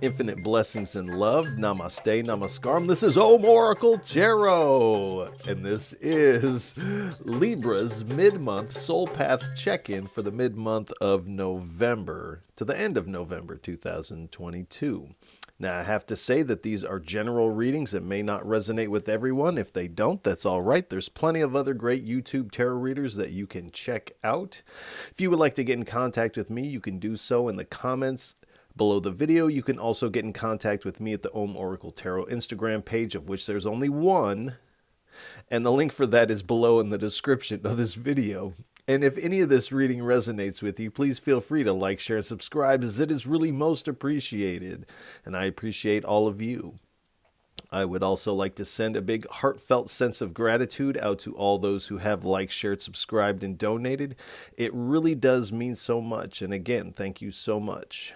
Infinite blessings and love. Namaste, namaskaram. This is Om Oracle Tarot, and this is Libra's mid-month soul path check-in for the mid-month of November to the end of November 2022. Now, I have to say that these are general readings that may not resonate with everyone. If they don't, that's all right. There's plenty of other great YouTube tarot readers that you can check out. If you would like to get in contact with me, you can do so in the comments below the video. You can also get in contact with me at the Om Oracle Tarot Instagram page, of which there's only one, and the link for that is below in the description of this video. And if any of this reading resonates with you, please feel free to like, share, and subscribe, as it is really most appreciated, and I appreciate all of you. I would also like to send a big heartfelt sense of gratitude out to all those who have liked, shared, subscribed, and donated. It really does mean so much, and again, thank you so much.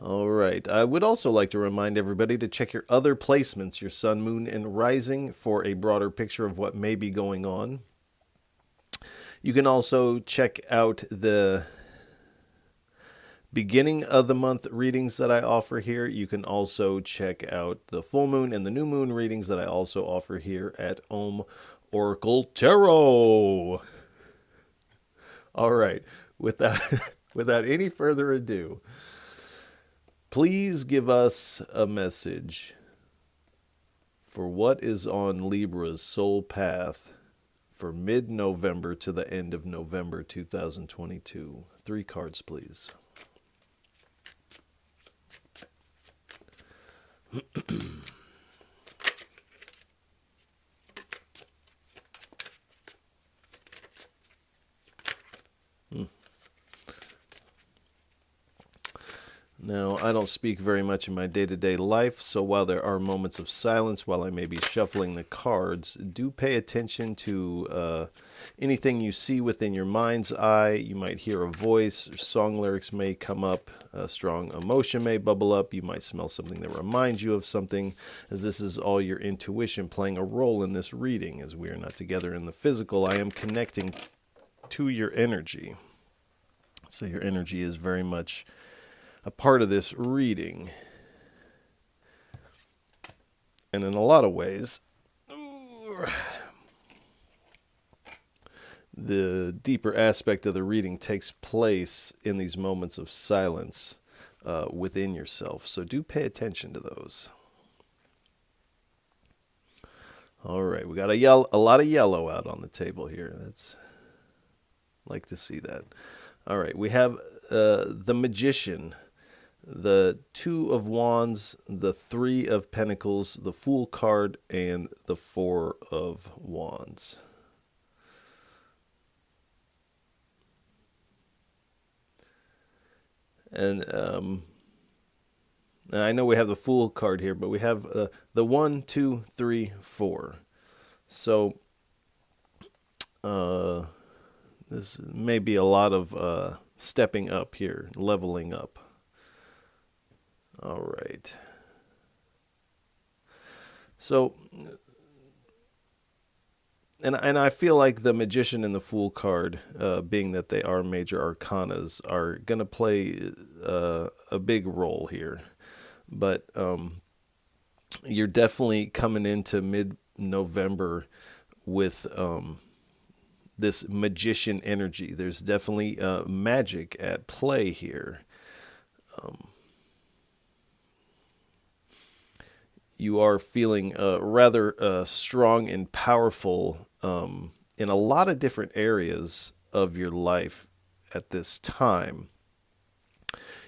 All right. I would also like to remind everybody to check your other placements, your sun, moon, and rising, for a broader picture of what may be going on. You can also check out the beginning of the month readings that I offer here. You can also check out the full moon and the new moon readings that I also offer here at Om Oracle Tarot. All right. Without any further ado, please give us a message for what is on Libra's soul path for mid-November to the end of November 2022. 3 cards, please. Now, I don't speak very much in my day-to-day life, so while there are moments of silence while I may be shuffling the cards, do pay attention to anything you see within your mind's eye. You might hear a voice, or song lyrics may come up, a strong emotion may bubble up, you might smell something that reminds you of something, as this is all your intuition playing a role in this reading. As we are not together in the physical, I am connecting to your energy. So your energy is very much a part of this reading. And in a lot of ways, the deeper aspect of the reading takes place in these moments of silence within yourself. So do pay attention to those. All right, we got a lot of yellow out on the table here. That's like to see that. All right, we have the Magician, the 2 of Wands, the 3 of Pentacles, the Fool card, and the 4 of Wands. And I know we have the Fool card here, but we have the 1, 2, 3, 4. So this may be a lot of stepping up here, leveling up. All right. So, and I feel like the Magician and the Fool card, being that they are major arcanas, are going to play a big role here. But you're definitely coming into mid-November with this Magician energy. There's definitely magic at play here. You are feeling rather strong and powerful in a lot of different areas of your life at this time.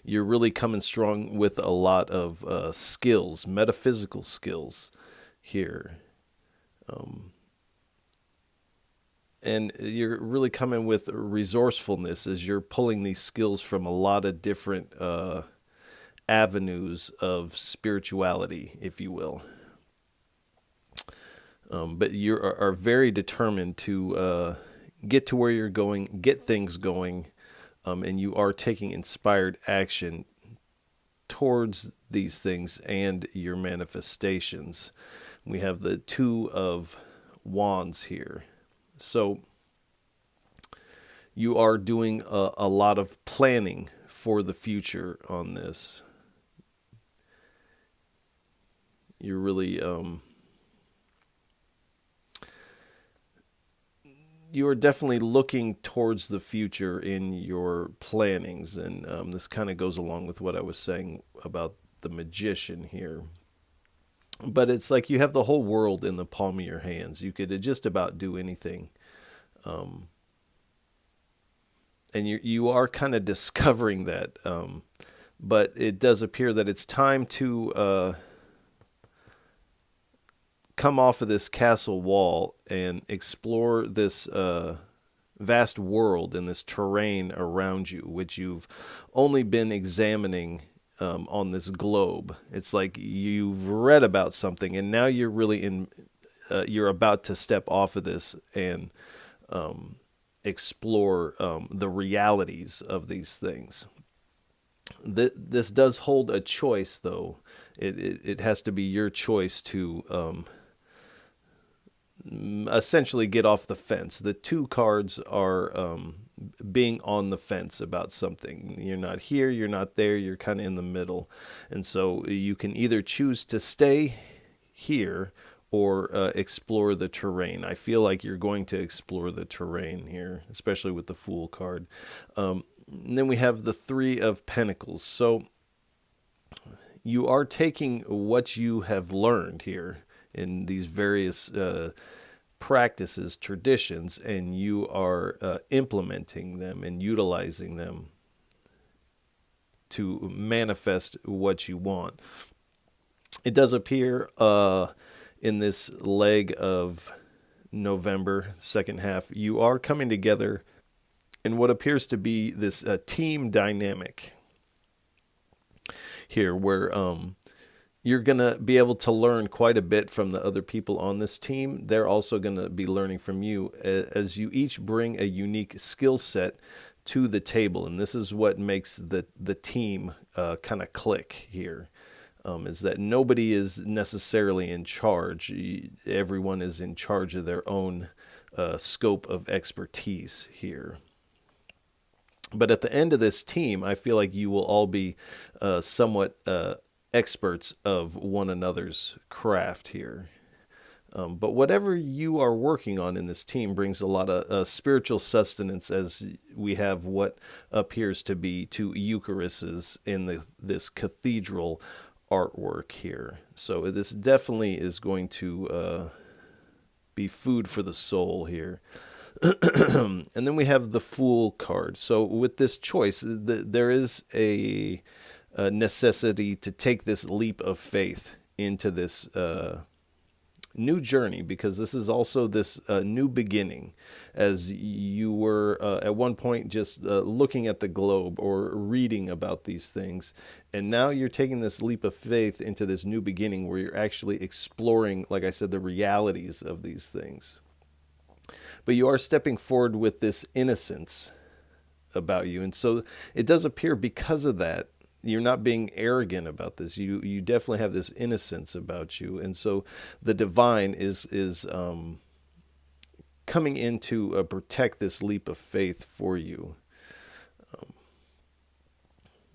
You're really coming strong with a lot of skills, metaphysical skills here. And you're really coming with resourcefulness as you're pulling these skills from a lot of different avenues of spirituality, if you will. But you are very determined to get to where you're going, get things going, and you are taking inspired action towards these things and your manifestations. We have the 2 of Wands here. So you are doing a lot of planning for the future on this. You're really you are definitely looking towards the future in your plannings, and this kind of goes along with what I was saying about the magician here. But it's like you have the whole world in the palm of your hands. You could just about do anything. And you are kind of discovering that. But it does appear that it's time to come off of this castle wall and explore this vast world and this terrain around you, which you've only been examining on this globe. It's like you've read about something, and now you're really in. You're about to step off of this and explore the realities of these things. This does hold a choice, though. It has to be your choice to essentially get off the fence. The two cards are being on the fence about something. You're not here, you're not there, you're kind of in the middle. And so you can either choose to stay here or explore the terrain. I feel like you're going to explore the terrain here, especially with the Fool card. And then we have the Three of Pentacles. So you are taking what you have learned here in these various practices, traditions, and you are implementing them and utilizing them to manifest what you want. It does appear in this leg of November, second half, you are coming together in what appears to be this team dynamic here, where you're going to be able to learn quite a bit from the other people on this team. They're also going to be learning from you as you each bring a unique skill set to the table. And this is what makes the team kind of click here, is that nobody is necessarily in charge. Everyone is in charge of their own scope of expertise here. But at the end of this team, I feel like you will all be somewhat experts of one another's craft here. But whatever you are working on in this team brings a lot of spiritual sustenance, as we have what appears to be two Eucharists in this cathedral artwork here. So this definitely is going to be food for the soul here. And then we have the Fool card. So with this choice, there is a necessity to take this leap of faith into this new journey, because this is also this new beginning, as you were at one point just looking at the globe or reading about these things, and now you're taking this leap of faith into this new beginning where you're actually exploring, like I said, the realities of these things. But you are stepping forward with this innocence about you, and so it does appear because of that you're not being arrogant about this. You definitely have this innocence about you, and so the divine is coming in to protect this leap of faith for you.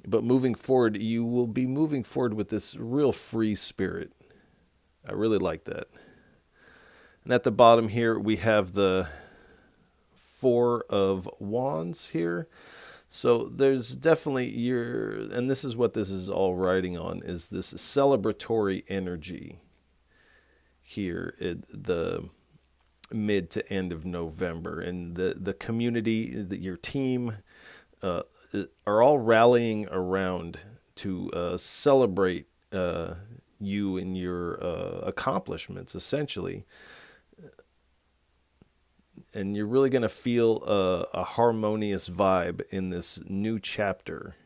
But moving forward, you will be moving forward with this real free spirit. I really like that. And at the bottom here, we have the Four of Wands here. So there's definitely and this is what this is all riding on, is this celebratory energy here at the mid to end of November. And the community, your team are all rallying around to celebrate you and your accomplishments, essentially. And you're really going to feel a harmonious vibe in this new chapter.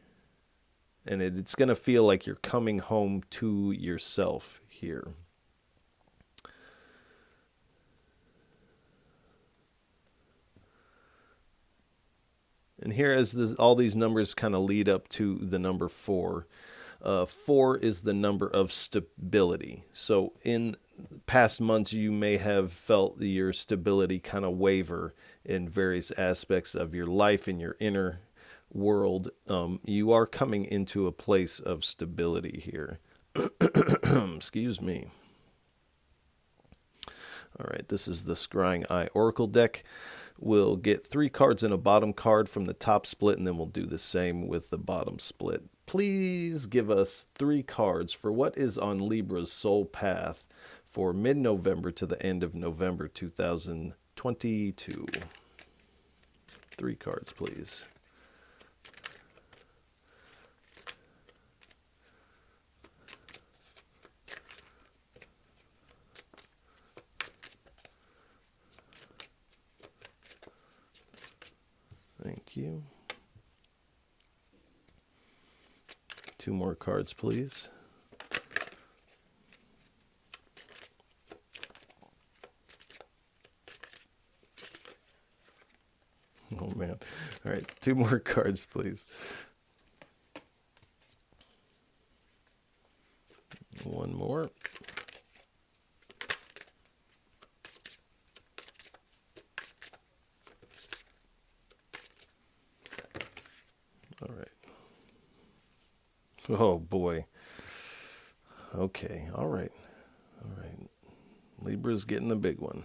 And it's going to feel like you're coming home to yourself here. And here, as all these numbers kind of lead up to the number 4, 4 is the number of stability. So in past months, you may have felt your stability kind of waver in various aspects of your life, in your inner world, you are coming into a place of stability here. Excuse me. All right, this is the Scrying Eye Oracle deck. We'll get 3 cards and a bottom card from the top split, and then we'll do the same with the bottom split. Please give us 3 cards for what is on Libra's soul path for mid-November to the end of November 2022. 3 cards, please. Thank you. 2 more cards, please. Oh, man. All right, 2 more cards, please. 1 more. All right. Oh, boy. Okay, all right. All right. Libra's getting the big one.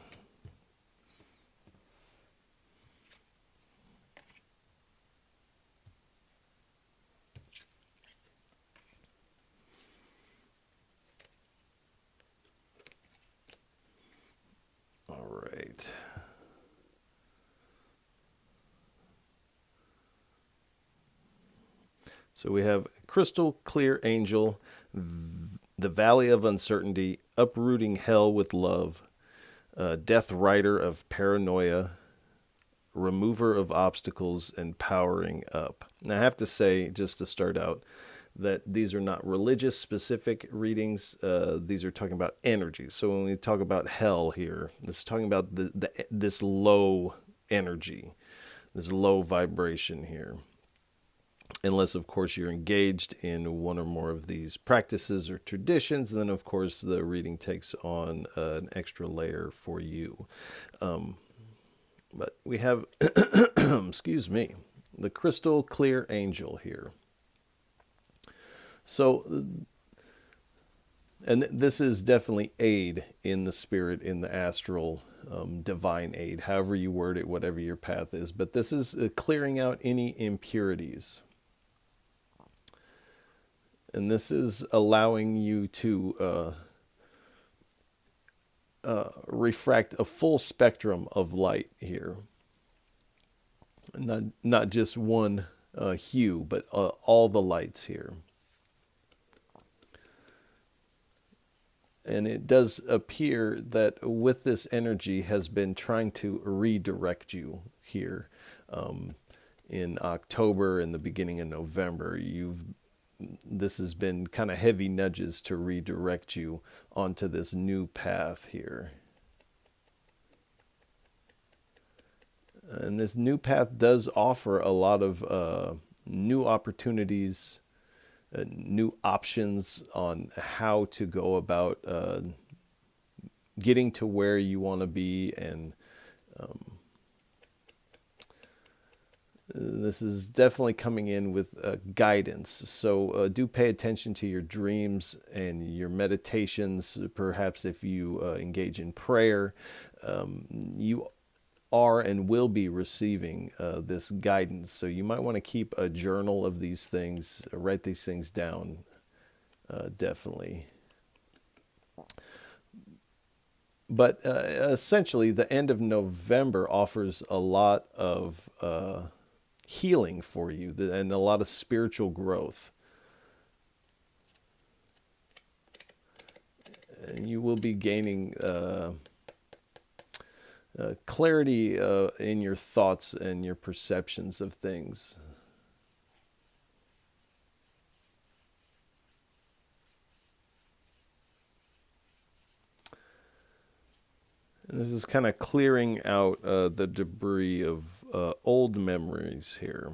All right. So we have Crystal Clear Angel, the Valley of Uncertainty, Uprooting Hell with Love, Death Rider of Paranoia, Remover of Obstacles, and Powering Up. Now I have to say, just to start out, that these are not religious specific readings. These are talking about energy. So when we talk about hell here, this is talking about this low energy, this low vibration here. Unless, of course, you're engaged in one or more of these practices or traditions, then, of course, the reading takes on an extra layer for you. But we have, excuse me, the Crystal Clear Angel here. So, and this is definitely aid in the spirit, in the astral, divine aid, however you word it, whatever your path is. But this is clearing out any impurities. And this is allowing you to refract a full spectrum of light here. Not just one hue, but all the lights here. And it does appear that with this energy has been trying to redirect you here. In October and the beginning of November, this has been kind of heavy nudges to redirect you onto this new path here. And this new path does offer a lot of new opportunities, new options on how to go about getting to where you want to be. And this is definitely coming in with guidance. So do pay attention to your dreams and your meditations. Perhaps if you engage in prayer, you are and will be receiving this guidance. So you might want to keep a journal of these things, write these things down, definitely. But essentially, the end of November offers a lot of healing for you and a lot of spiritual growth. And you will be gaining clarity in your thoughts and your perceptions of things. And this is kind of clearing out the debris of old memories here.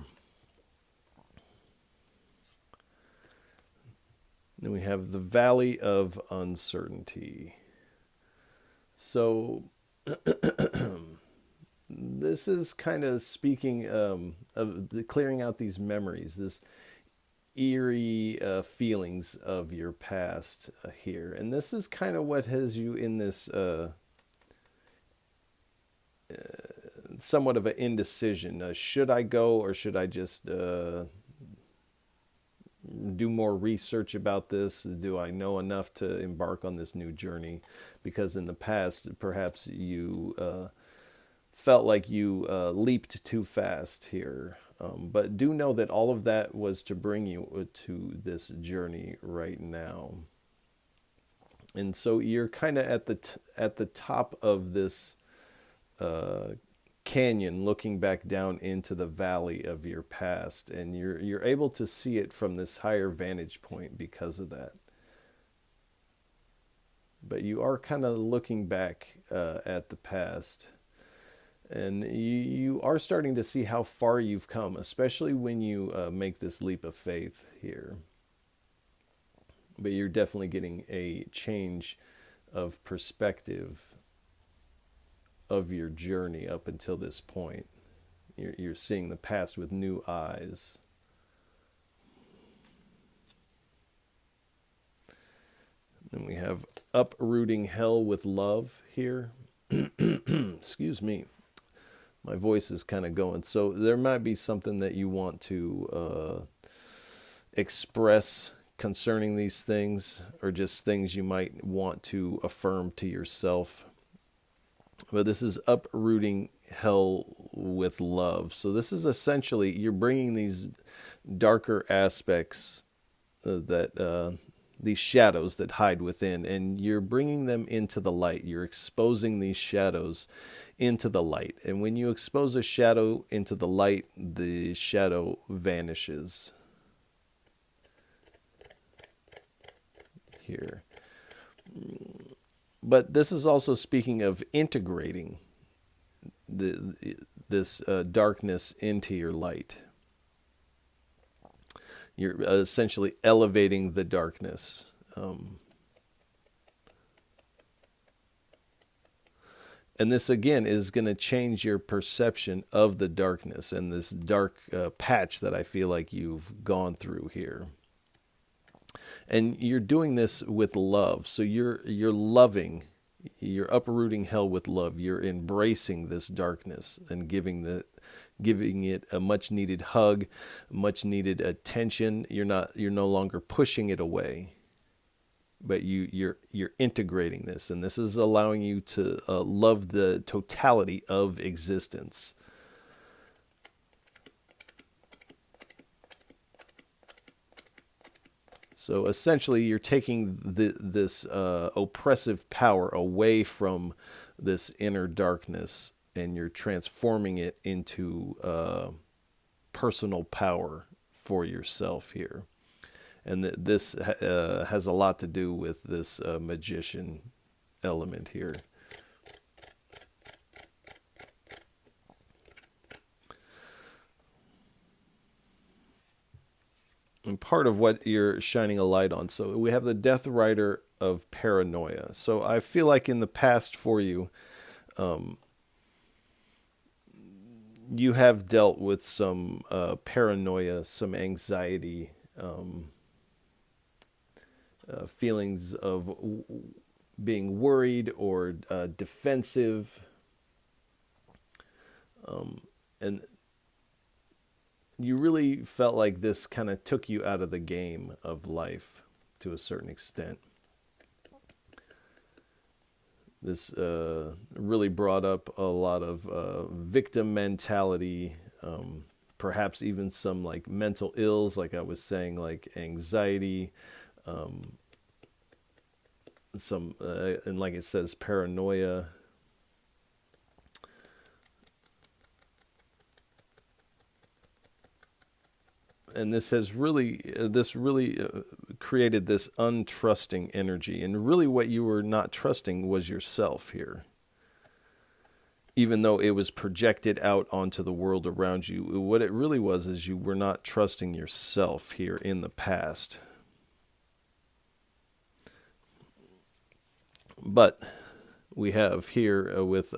Then we have the Valley of Uncertainty. So this is kind of speaking of clearing out these memories, this eerie feelings of your past here. And this is kind of what has you in this somewhat of an indecision. Should I go, or should I just do more research about this? Do I know enough to embark on this new journey? Because in the past, perhaps you felt like you leaped too fast here. But do know that all of that was to bring you to this journey right now. And so you're kind of at the top of this canyon, looking back down into the valley of your past, and you're able to see it from this higher vantage point because of that. But you are kind of looking back at the past, and you are starting to see how far you've come, especially when you make this leap of faith here. But you're definitely getting a change of perspective of your journey up until this point. You're seeing the past with new eyes. And we have uprooting hell with love here. Excuse me. My voice is kind of going. So there might be something that you want to express concerning these things, or just things you might want to affirm to yourself. But this is uprooting hell with love. So this is essentially, you're bringing these darker aspects these shadows that hide within, and you're bringing them into the light. You're exposing these shadows into the light. And when you expose a shadow into the light, the shadow vanishes. Here. But this is also speaking of integrating this darkness into your light. You're essentially elevating the darkness. And this, again, is going to change your perception of the darkness and this dark patch that I feel like you've gone through here. And you're doing this with love. So you're loving, you're uprooting hell with love. You're embracing this darkness and giving it a much needed hug, much needed attention. You're no longer pushing it away, but you're integrating this, and this is allowing you to love the totality of existence. So essentially, you're taking this oppressive power away from this inner darkness, and you're transforming it into personal power for yourself here. And this has a lot to do with this magician element here. And part of what you're shining a light on. So we have the Death Rider of paranoia. So I feel like in the past for you, you have dealt with some paranoia, some anxiety, feelings of being worried or defensive. And you really felt like this kind of took you out of the game of life to a certain extent. This really brought up a lot of victim mentality, perhaps even some like mental ills, like I was saying, like anxiety, some, and like it says, paranoia. And this really created this untrusting energy. And really what you were not trusting was yourself here. Even though it was projected out onto the world around you, what it really was is you were not trusting yourself here in the past. But we have here with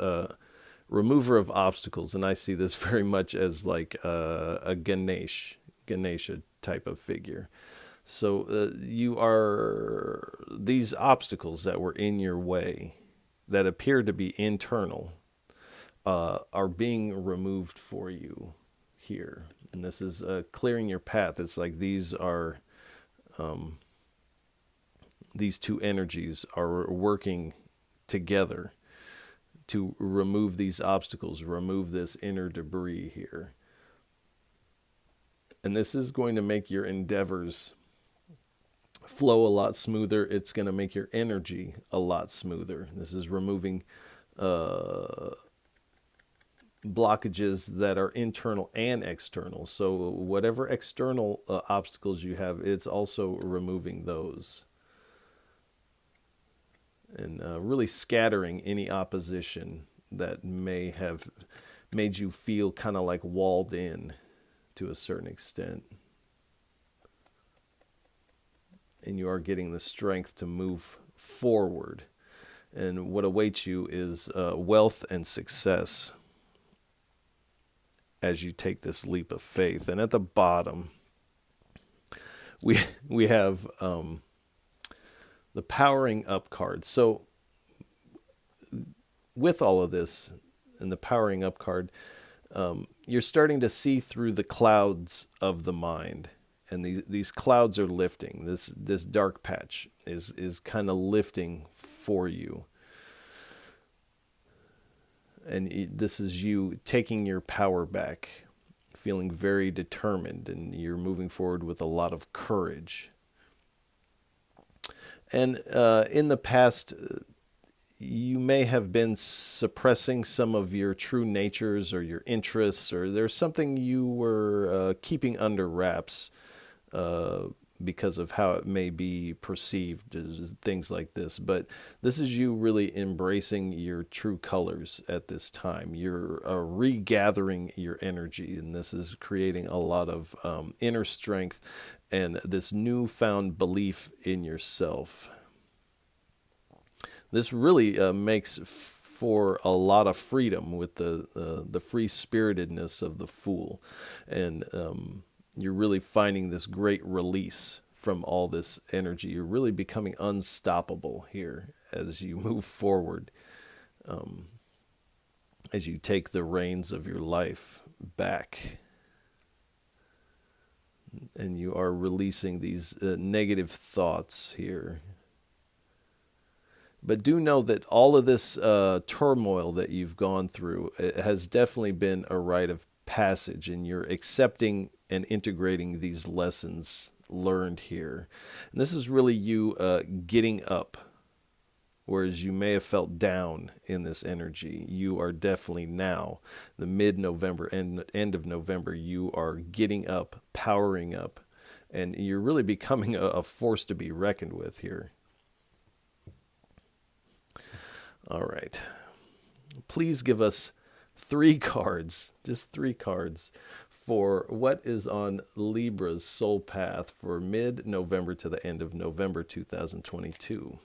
remover of obstacles, and I see this very much as like a Ganesha type of figure. So you are these obstacles that were in your way, that appear to be internal, are being removed for you here. And this is clearing your path. It's like these are, these two energies are working together to remove these obstacles, remove this inner debris here. And this is going to make your endeavors flow a lot smoother. It's going to make your energy a lot smoother. This is removing blockages that are internal and external. So whatever external obstacles you have, it's also removing those. And really scattering any opposition that may have made you feel kind of like walled in to a certain extent. And you are getting the strength to move forward. And what awaits you is wealth and success as you take this leap of faith. And at the bottom, we have the powering up card. So with all of this and the powering up card, you're starting to see through the clouds of the mind. And these clouds are lifting. This dark patch is kind of lifting for you. And this is you taking your power back, feeling very determined, and you're moving forward with a lot of courage. And in the past, you may have been suppressing some of your true natures or your interests, or there's something you were keeping under wraps because of how it may be perceived, things like this. But this is you really embracing your true colors at this time. You're regathering your energy, and this is creating a lot of inner strength and this newfound belief in yourself. This really makes for a lot of freedom with the free-spiritedness of the Fool. And you're really finding this great release from all this energy. You're really becoming unstoppable here as you move forward, as you take the reins of your life back. And you are releasing these negative thoughts here. But do know that all of this turmoil that you've gone through, it has definitely been a rite of passage, and you're accepting and integrating these lessons learned here. And this is really you getting up, whereas you may have felt down in this energy. You are definitely now, the mid-November and end of November, you are getting up, powering up, and you're really becoming a force to be reckoned with here. All right. Please give us 3 cards, just 3 cards, for what is on Libra's soul path for mid-November to the end of November 2022.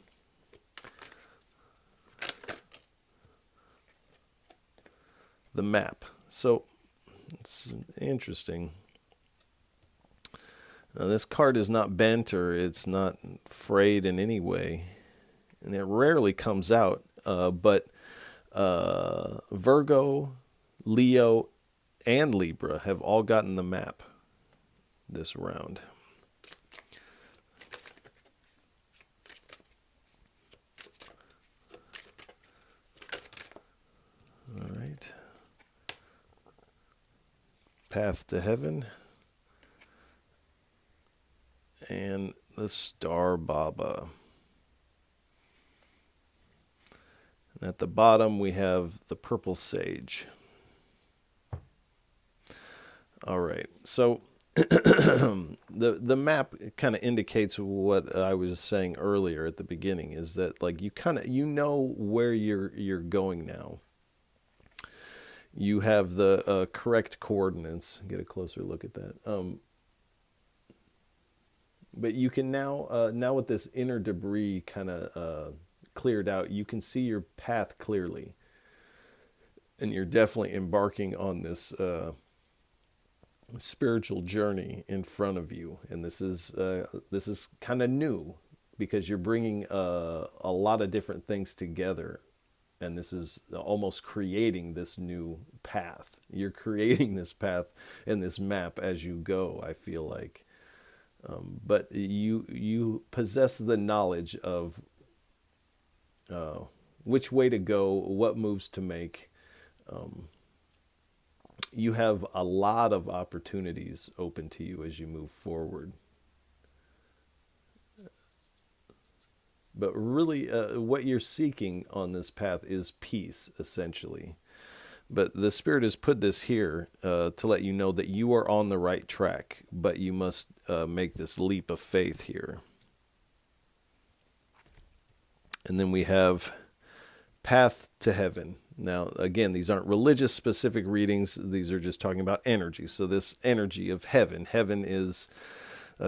The map. So it's interesting. Now, this card is not bent or it's not frayed in any way, and it rarely comes out. But Virgo, Leo, and Libra have all gotten the map this round. All right. Path to Heaven. And the Star Baba. And at the bottom, we have the Purple Sage. All right. So the map kind of indicates what I was saying earlier at the beginning, is that like you know where you're going now. You have the correct coordinates. Get a closer look at that. But you can now with this inner debris kind of cleared out, you can see your path clearly. And you're definitely embarking on this spiritual journey in front of you. And this is kind of new because you're bringing a lot of different things together. And this is almost creating this new path. You're creating this path and this map as you go, I feel like. But you possess the knowledge of which way to go, what moves to make. You have a lot of opportunities open to you as you move forward. But really, what you're seeking on this path is peace, essentially. But the Spirit has put this here to let you know that you are on the right track, but you must make this leap of faith here. And then we have Path to Heaven. Now, again, these aren't religious specific readings. These are just talking about energy. So this energy of heaven. Heaven is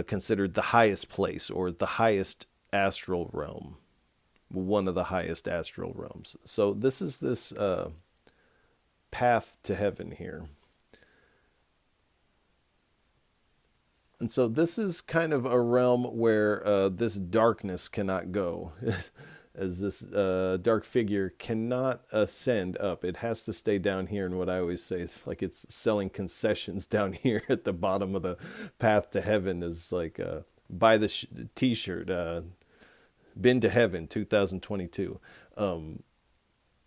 considered the highest place or the highest astral realm. One of the highest astral realms. So this is this path to heaven here. And so this is kind of a realm where this darkness cannot go. As this dark figure cannot ascend up. It has to stay down here. And what I always say is like it's selling concessions down here at the bottom of the path to heaven is like buy the t-shirt, been to heaven 2022.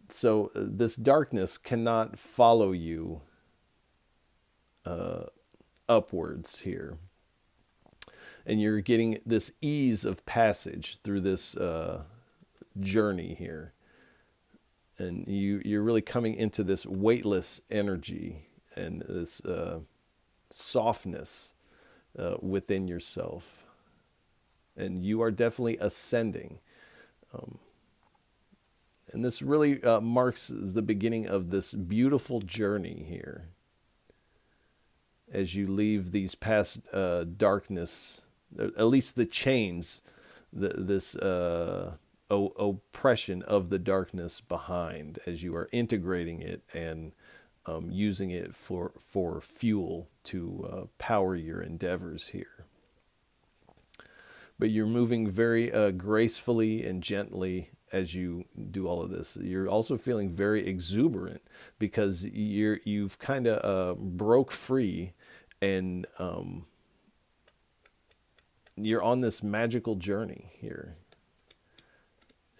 So this darkness cannot follow you upwards here. And you're getting this ease of passage through this journey here, and you're really coming into this weightless energy and this softness within yourself, and you are definitely ascending, and this really marks the beginning of this beautiful journey here as you leave these past darkness, at least the chains, this oppression of the darkness behind, as you are integrating it and using it for fuel to power your endeavors here. But you're moving very gracefully and gently as you do all of this. You're also feeling very exuberant because you've kind of broke free, and you're on this magical journey here.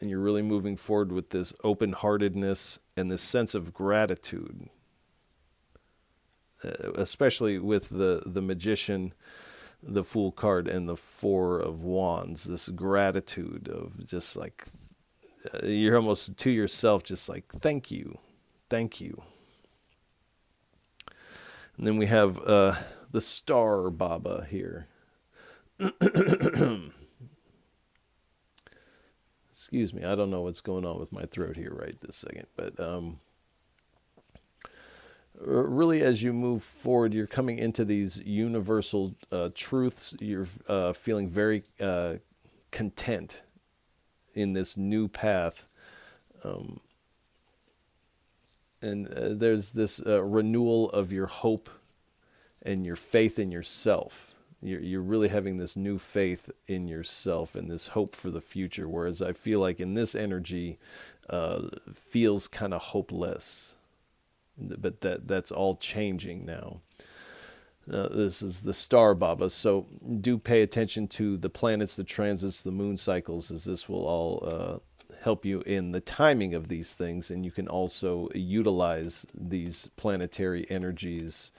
And you're really moving forward with this open-heartedness and this sense of gratitude, especially with the Magician, the Fool card, and the Four of Wands. This gratitude of just like, you're almost to yourself just like, thank you, thank you. And then we have the Star Baba here. Excuse me, I don't know what's going on with my throat here right this second, but really as you move forward, you're coming into these universal truths. You're feeling very content in this new path. And there's this renewal of your hope and your faith in yourself. You're really having this new faith in yourself and this hope for the future, whereas I feel like in this energy feels kind of hopeless. But that's all changing now. This is the Star Baba, so do pay attention to the planets, the transits, the moon cycles, as this will all help you in the timing of these things, and you can also utilize these planetary energies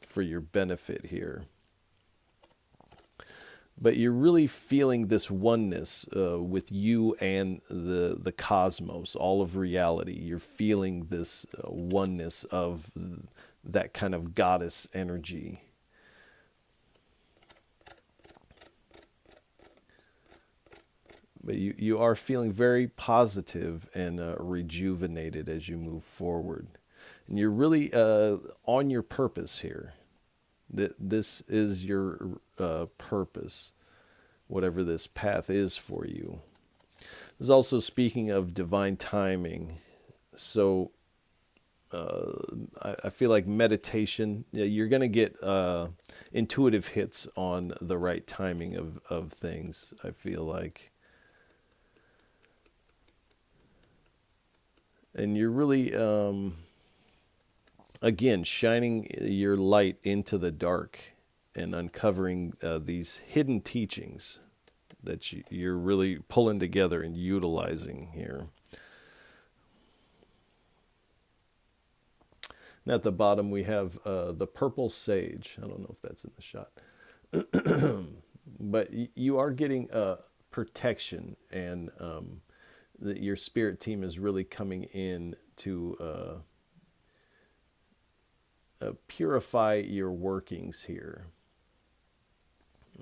for your benefit here. But you're really feeling this oneness with you and the cosmos, all of reality. You're feeling this oneness of that kind of goddess energy. But you are feeling very positive and rejuvenated as you move forward. And you're really on your purpose here. This is your purpose, whatever this path is for you. This is also speaking of divine timing. So I feel like meditation, you're going to get intuitive hits on the right timing of things, I feel like. And you're really, again, shining your light into the dark and uncovering these hidden teachings that you're really pulling together and utilizing here. And at the bottom, we have the purple sage. I don't know if that's in the shot. But you are getting protection, and your spirit team is really coming in to purify your workings here.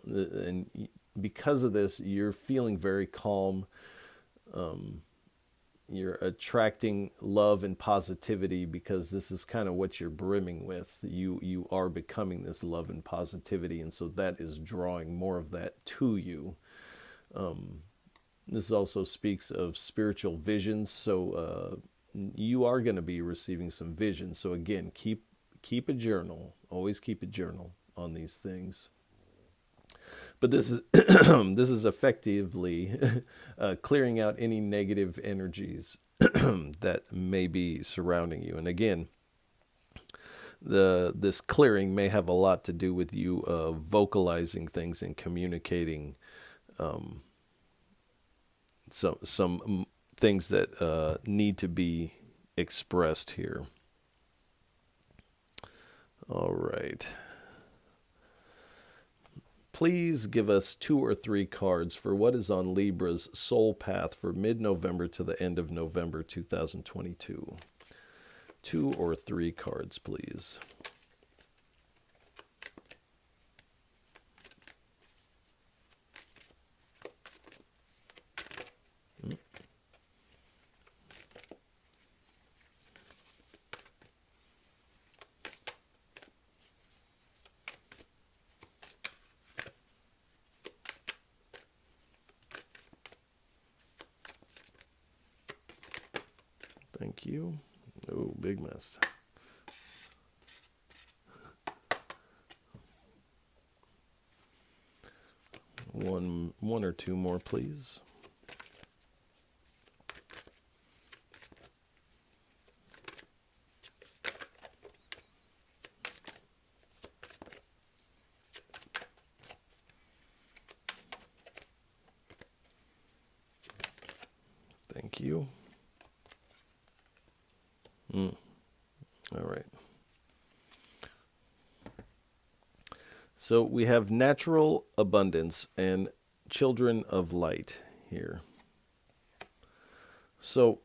And because of this, you're feeling very calm. You're attracting love and positivity because this is kind of what you're brimming with. You are becoming this love and positivity, and so that is drawing more of that to you. This also speaks of spiritual visions, so you are going to be receiving some visions. So again, keep a journal. Always keep a journal on these things. But this is this is effectively clearing out any negative energies that may be surrounding you. And again, this clearing may have a lot to do with you vocalizing things and communicating some things that need to be expressed here. All right. Please give us 2 or 3 cards for what is on Libra's soul path for mid-November to the end of November 2022. 2 or 3 cards, please. Thank you. Oh, big mess. One or 2 more, please. Thank you. All right. So we have natural abundance and children of light here. So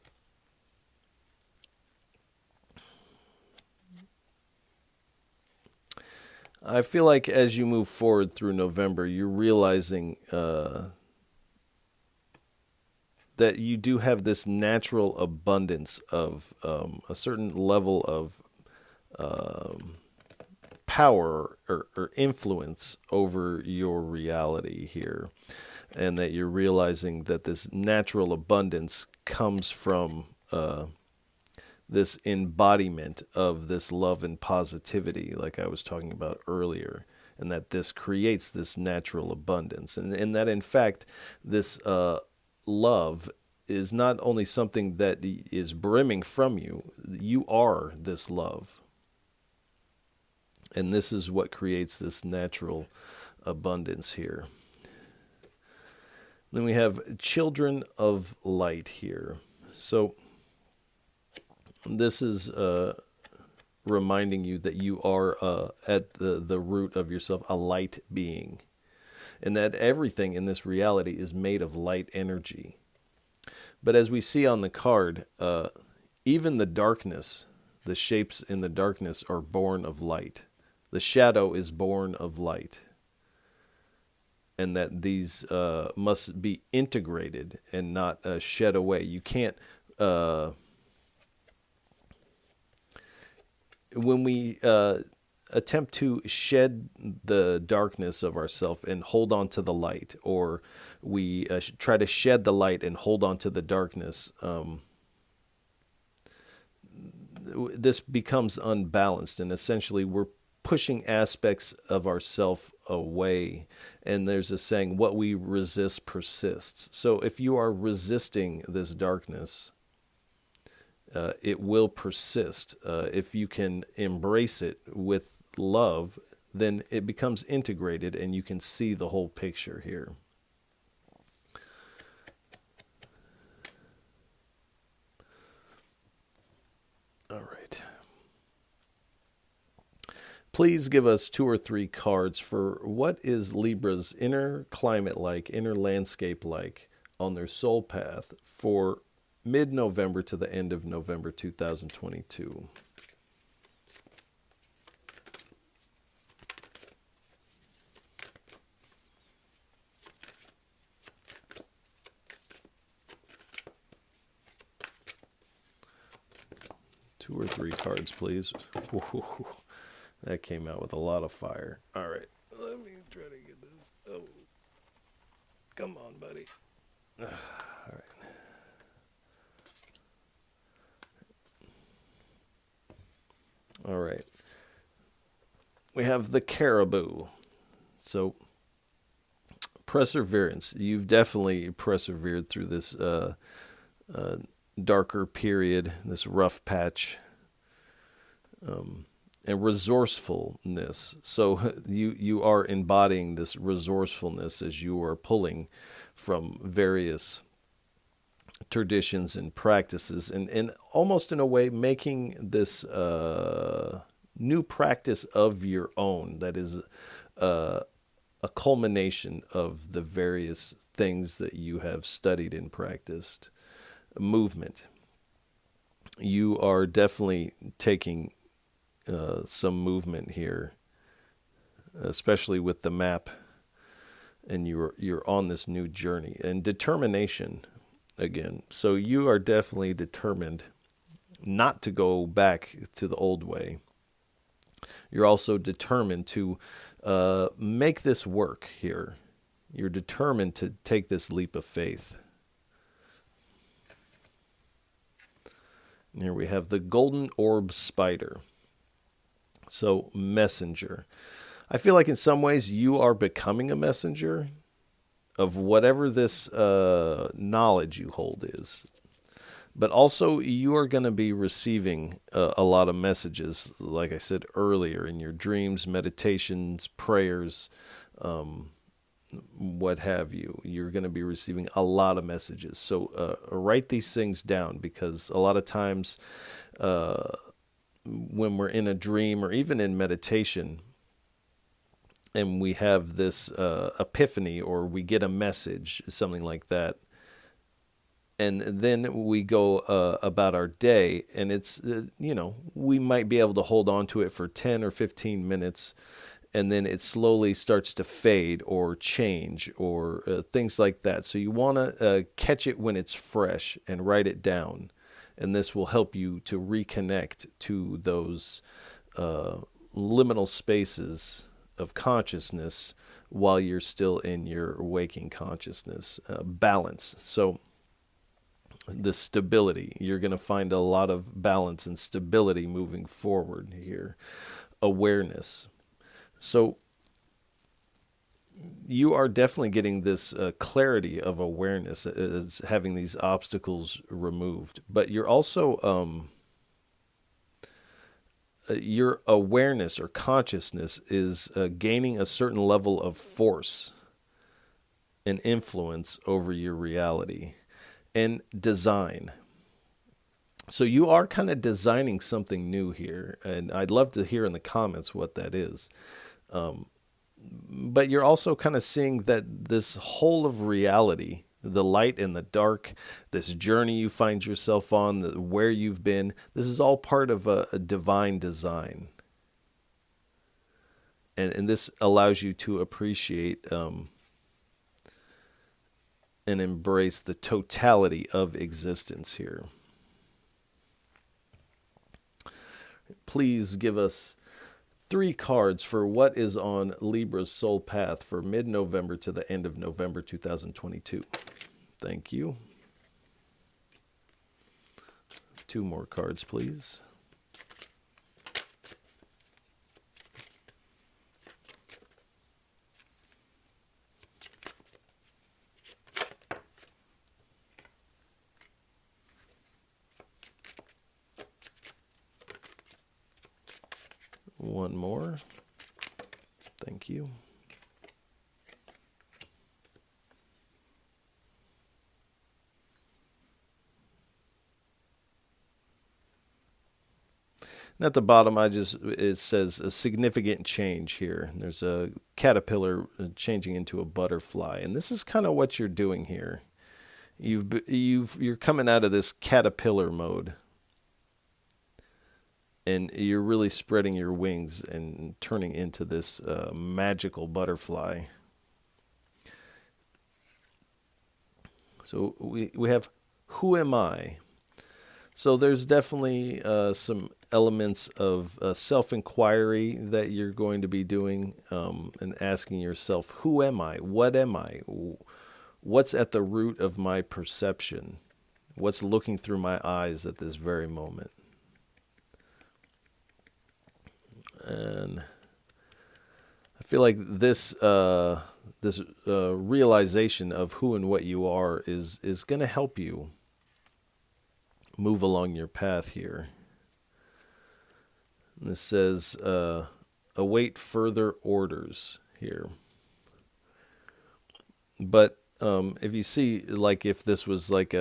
I feel like as you move forward through November, you're realizing that you do have this natural abundance of a certain level of power or influence over your reality here. And that you're realizing that this natural abundance comes from this embodiment of this love and positivity, like I was talking about earlier. And that this creates this natural abundance. And that, in fact, this love is not only something that is brimming from you, you are this love. And this is what creates this natural abundance here. Then we have children of light here. So this is reminding you that you are at the root of yourself a light being. And that everything in this reality is made of light energy. But as we see on the card, even the darkness, the shapes in the darkness are born of light. The shadow is born of light. And that these must be integrated and not shed away. You can't, when we attempt to shed the darkness of ourself and hold on to the light, or we try to shed the light and hold on to the darkness, this becomes unbalanced, and essentially we're pushing aspects of ourself away. And there's a saying, what we resist persists. So if you are resisting this darkness, it will persist. If you can embrace it with love, then it becomes integrated and you can see the whole picture here. All right. Please give us 2 or 3 cards for what is Libra's inner climate like, inner landscape like on their soul path for mid-November to the end of November 2022. Two or three cards, please. Ooh, that came out with a lot of fire. All right, let me try to get this. Oh, come on, buddy. All right. All right. We have the caribou. So, perseverance. You've definitely persevered through this darker period, this rough patch, and resourcefulness. So you are embodying this resourcefulness as you are pulling from various traditions and practices, and almost in a way making this new practice of your own that is a culmination of the various things that you have studied and practiced. Movement. You are definitely taking some movement here, especially with the map, and you're on this new journey. And determination again. So you are definitely determined not to go back to the old way. You're also determined to make this work here. You're determined to take this leap of faith. And here we have the golden orb spider. So messenger. I feel like in some ways you are becoming a messenger of whatever this knowledge you hold is. But also you are going to be receiving a lot of messages, like I said earlier, in your dreams, meditations, prayers, what have you. You're going to be receiving a lot of messages. So write these things down, because a lot of times when we're in a dream or even in meditation and we have this epiphany, or we get a message, something like that, and then we go about our day, and it's, we might be able to hold on to it for 10 or 15 minutes, and then it slowly starts to fade or change or things like that. So you want to catch it when it's fresh and write it down. And this will help you to reconnect to those liminal spaces of consciousness while you're still in your waking consciousness. Balance. So the stability. You're going to find a lot of balance and stability moving forward here. Awareness. So you are definitely getting this clarity of awareness as having these obstacles removed. But you're also, your awareness or consciousness is gaining a certain level of force and influence over your reality and design. So you are kind of designing something new here. And I'd love to hear in the comments what that is. But you're also kind of seeing that this whole of reality, the light and the dark, this journey you find yourself on, where you've been, this is all part of a divine design. And this allows you to appreciate and embrace the totality of existence here. Please give us 3 cards for what is on Libra's soul path for mid-November to the end of November 2022. Thank you. 2 more cards, please. one more. Thank you. And at the bottom, it says a significant change here. There's a caterpillar changing into a butterfly, and this is kind of what you're doing here. You're coming out of this caterpillar mode, and you're really spreading your wings and turning into this magical butterfly. So we have, who am I? So there's definitely some elements of self-inquiry that you're going to be doing, and asking yourself, who am I? What am I? What's at the root of my perception? What's looking through my eyes at this very moment? And I feel like this realization of who and what you are is going to help you move along your path here. And this says, await further orders here. But if you see, like, if this was like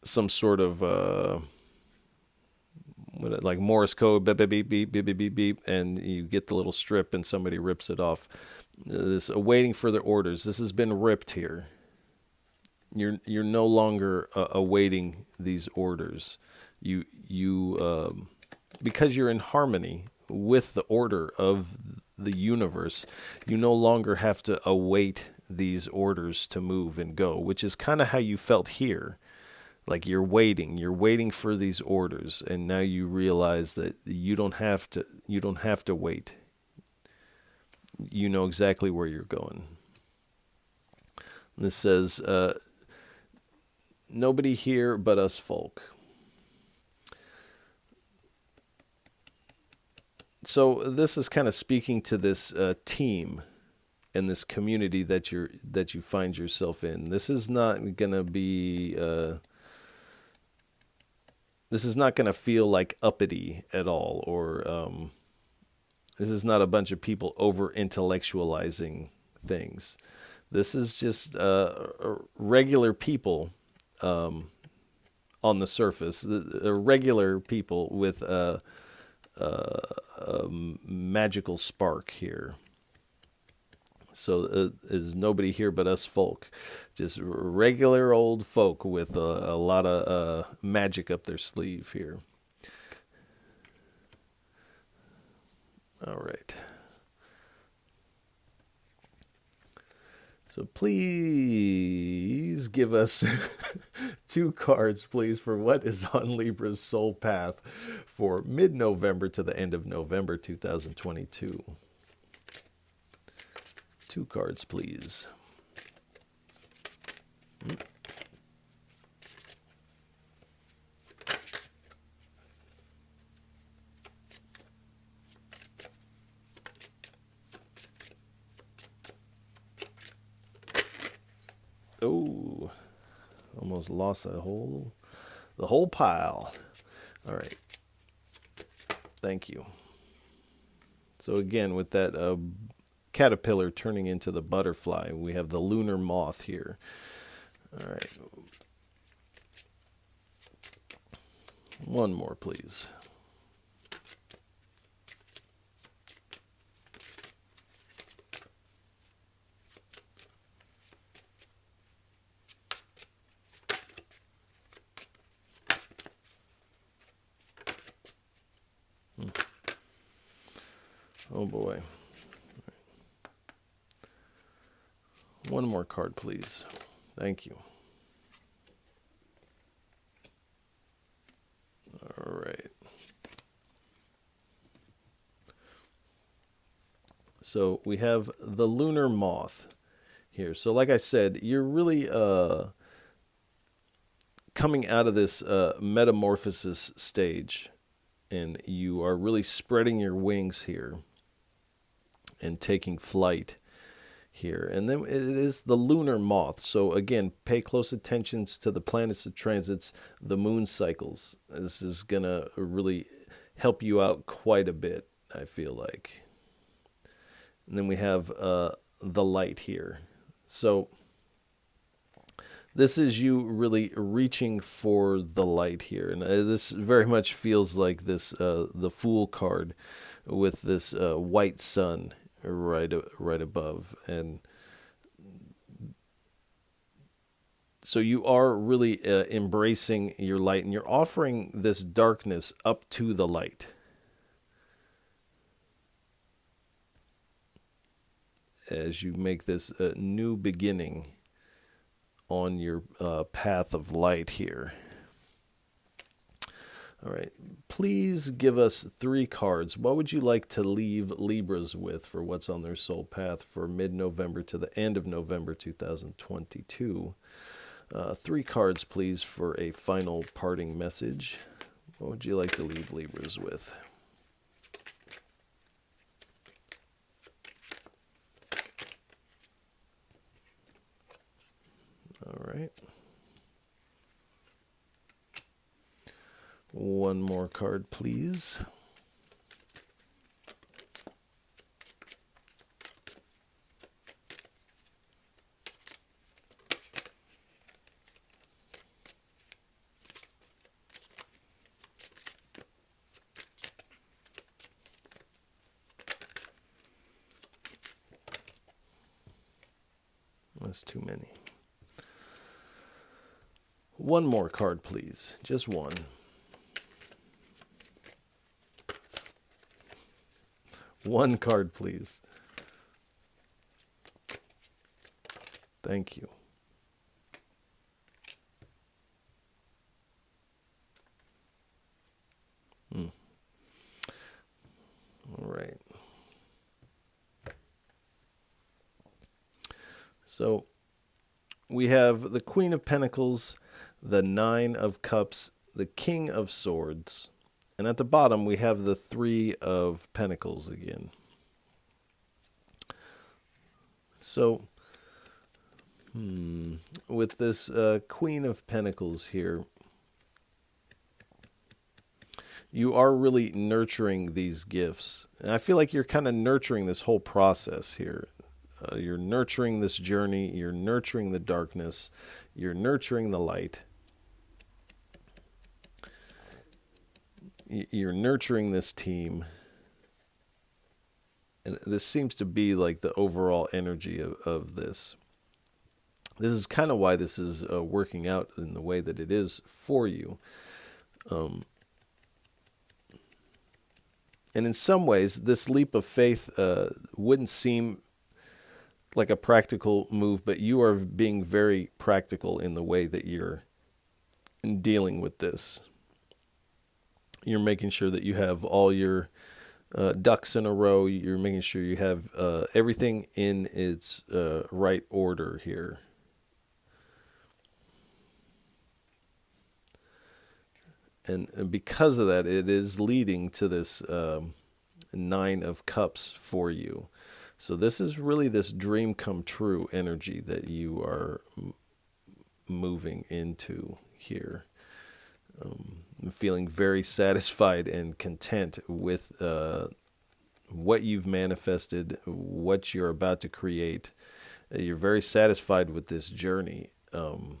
some sort of like Morse code, beep, beep, beep, beep, beep, beep, beep, and you get the little strip and somebody rips it off. This awaiting further orders. This has been ripped here. You're no longer awaiting these orders. You because you're in harmony with the order of the universe, you no longer have to await these orders to move and go, which is kind of how you felt here. Like you're waiting for these orders, and now you realize that you don't have to wait. You know exactly where you're going. This says, nobody here but us folk. So this is kind of speaking to this team and this community that you find yourself in. This is not going to be this is not going to feel like uppity at all, or this is not a bunch of people over intellectualizing things. This is just regular people on the surface, regular people with a magical spark here. So there's nobody here but us folk, just regular old folk with a lot of magic up their sleeve here. All right. So please give us 2 cards, please, for what is on Libra's soul path for mid-November to the end of November 2022. 2 cards, please. Oh, almost lost the whole pile. All right. Thank you. So again, with that caterpillar turning into the butterfly, we have the lunar moth here. All right. One more, please. Oh boy. One more card, please. Thank you. All right. So we have the lunar moth here. So like I said, you're really coming out of this metamorphosis stage, and you are really spreading your wings here and taking flight here. And then it is the lunar moth. So again, pay close attention to the planets, the transits, the moon cycles. This is going to really help you out quite a bit, I feel like. And then we have the light here. So this is you really reaching for the light here. And this very much feels like this the Fool card with this white sun right above. And so you are really embracing your light, and you're offering this darkness up to the light. As you make this new beginning on your path of light here. All right, please give us 3 cards. What would you like to leave Libras with for what's on their soul path for mid-November to the end of November 2022? 3 cards, please, for a final parting message. What would you like to leave Libras with? All right. One more card, please. That's too many. One more card, please. Just one. One card, please. Thank you. All right. So we have the Queen of Pentacles, the Nine of Cups, the King of Swords, and at the bottom we have the Three of Pentacles again. So with this Queen of Pentacles here, you are really nurturing these gifts. And I feel like you're kind of nurturing this whole process here. You're nurturing this journey. You're nurturing the darkness. You're nurturing the light. You're nurturing this team. And this seems to be like the overall energy of this. This is kind of why this is working out in the way that it is for you. And in some ways, this leap of faith wouldn't seem like a practical move, but you are being very practical in the way that you're dealing with this. You're making sure that you have all your ducks in a row. You're making sure you have everything in its right order here. And because of that, it is leading to this Nine of Cups for you. So this is really this dream come true energy that you are moving into here. Feeling very satisfied and content with what you've manifested, what you're about to create. You're very satisfied with this journey. And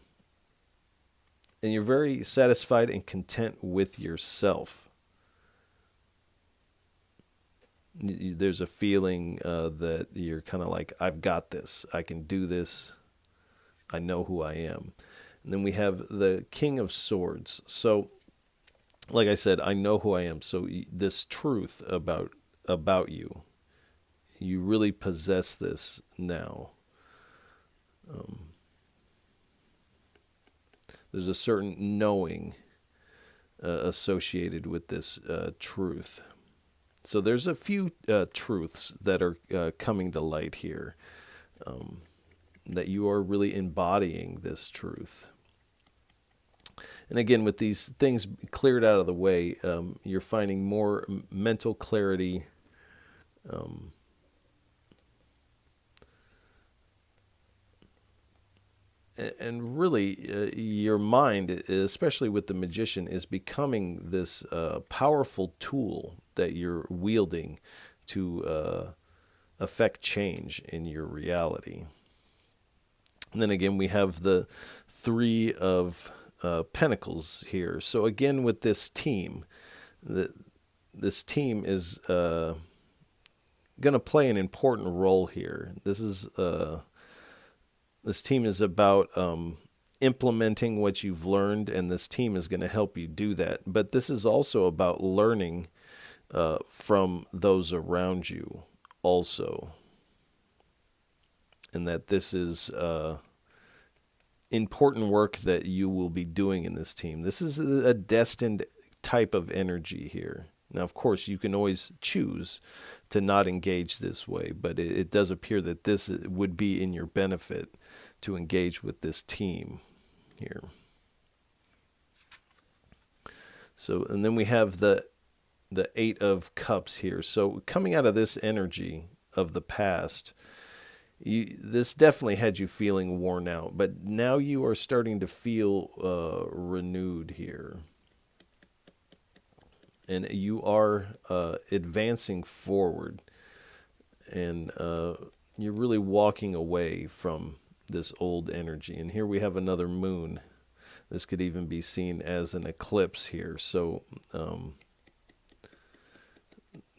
you're very satisfied and content with yourself. There's a feeling that you're kind of like, I've got this. I can do this. I know who I am. And then we have the King of Swords. So, like I said, I know who I am. So this truth about you, you really possess this now. There's a certain knowing associated with this truth. So there's a few truths that are coming to light here, that you are really embodying this truth. And again, with these things cleared out of the way, you're finding more mental clarity, And really, your mind, especially with the magician, is becoming this powerful tool that you're wielding to affect change in your reality. And then again, we have the Three of Pentacles here. So again, with this team, this team is going to play an important role here. This team is about implementing what you've learned, and this team is going to help you do that. But this is also about learning from those around you also. And that this is important work that you will be doing in this team. This is a destined type of energy here. Now, of course, you can always choose to not engage this way, but it does appear that this would be in your benefit to engage with this team here. So, and then we have the Eight of Cups here. So coming out of this energy of the past, this definitely had you feeling worn out, but now you are starting to feel renewed here. And you are advancing forward, and you're really walking away from this old energy. And here we have another moon. This could even be seen as an eclipse here. So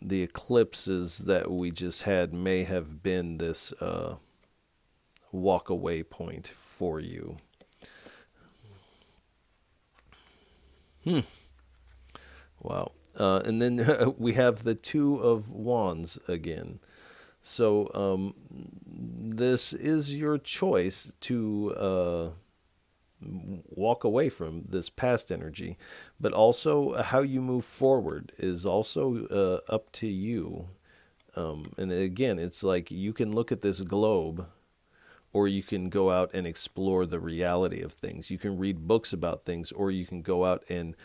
the eclipses that we just had may have been this walk away point for you. Wow. And then we have the Two of Wands again. So this is your choice to walk away from this past energy, but also how you move forward is also up to you. And again, it's like you can look at this globe, or you can go out and explore the reality of things. You can read books about things, or you can go out and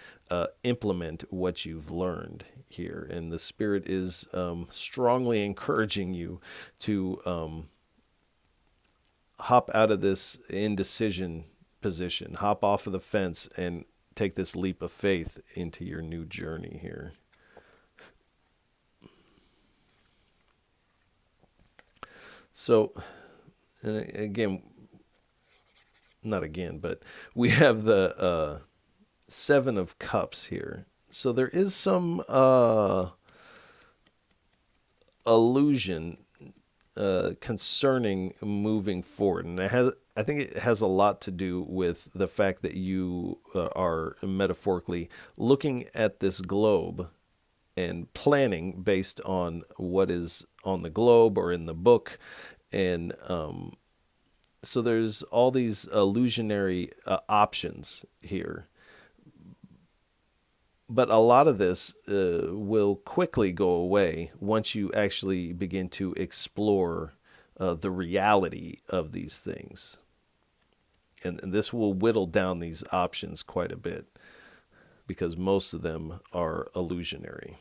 implement what you've learned here. And the Spirit is strongly encouraging you to hop out of this indecision position, hop off of the fence, and take this leap of faith into your new journey here. So, and again, not again, but we have the Seven of Cups here. So there is some illusion concerning moving forward. And I think it has a lot to do with the fact that you are metaphorically looking at this globe and planning based on what is on the globe or in the book. And so there's all these illusionary options here. But a lot of this will quickly go away once you actually begin to explore the reality of these things. And this will whittle down these options quite a bit, because most of them are illusionary.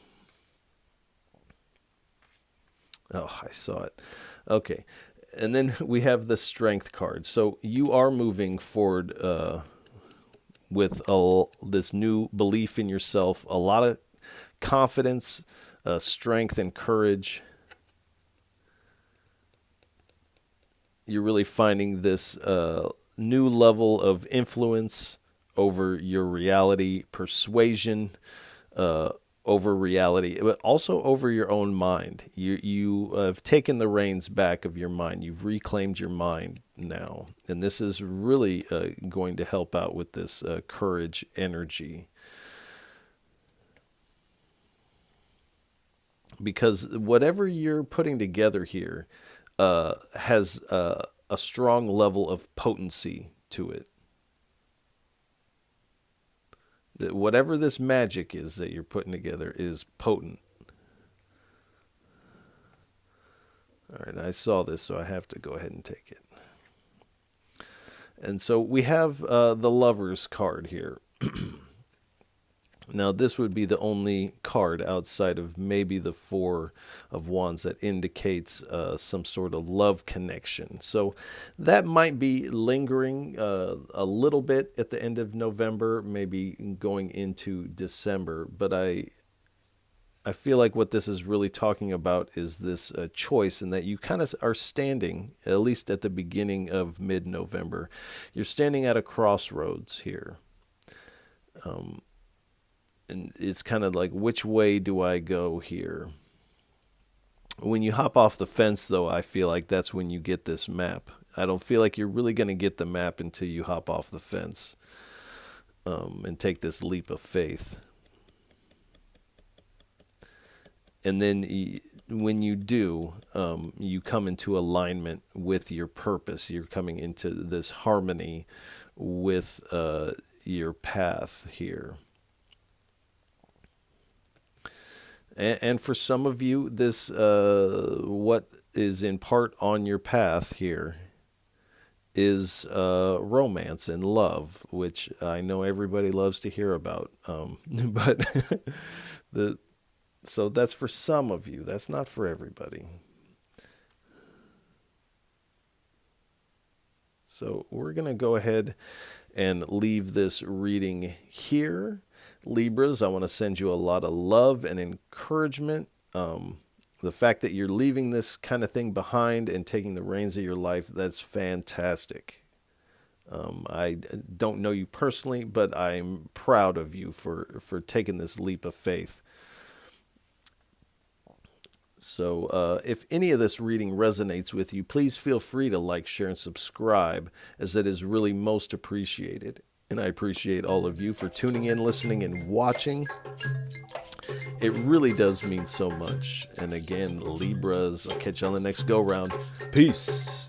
Oh, I saw it. Okay. And then we have the Strength card. So you are moving forward with this new belief in yourself, a lot of confidence, strength, and courage. You're really finding this new level of influence over your reality, persuasion over reality, but also over your own mind. You have taken the reins back of your mind. You've reclaimed your mind now. And this is really going to help out with this courage energy. Because whatever you're putting together here has a strong level of potency to it. That whatever this magic is that you're putting together is potent. All right, I saw this, so I have to go ahead and take it. And so we have the Lovers card here. Now, this would be the only card outside of maybe the Four of Wands that indicates some sort of love connection. So that might be lingering a little bit at the end of November, maybe going into December. But I feel like what this is really talking about is this choice, and that you kind of are standing, at least at the beginning of mid-November, you're standing at a crossroads here. And it's kind of like, which way do I go here? When you hop off the fence, though, I feel like that's when you get this map. I don't feel like you're really going to get the map until you hop off the fence and take this leap of faith. And then when you do, you come into alignment with your purpose. You're coming into this harmony with your path here. And for some of you, this what is in part on your path here is romance and love, which I know everybody loves to hear about. But so that's for some of you. That's not for everybody. So we're going to go ahead and leave this reading here. Libras, I want to send you a lot of love and encouragement. The fact that you're leaving this kind of thing behind and taking the reins of your life, that's fantastic. I don't know you personally, but I'm proud of you for taking this leap of faith. So if any of this reading resonates with you, please feel free to like, share, and subscribe, as it is really most appreciated. And I appreciate all of you for tuning in, listening, and watching. It really does mean so much. And again, Libras, I'll catch you on the next go-round. Peace.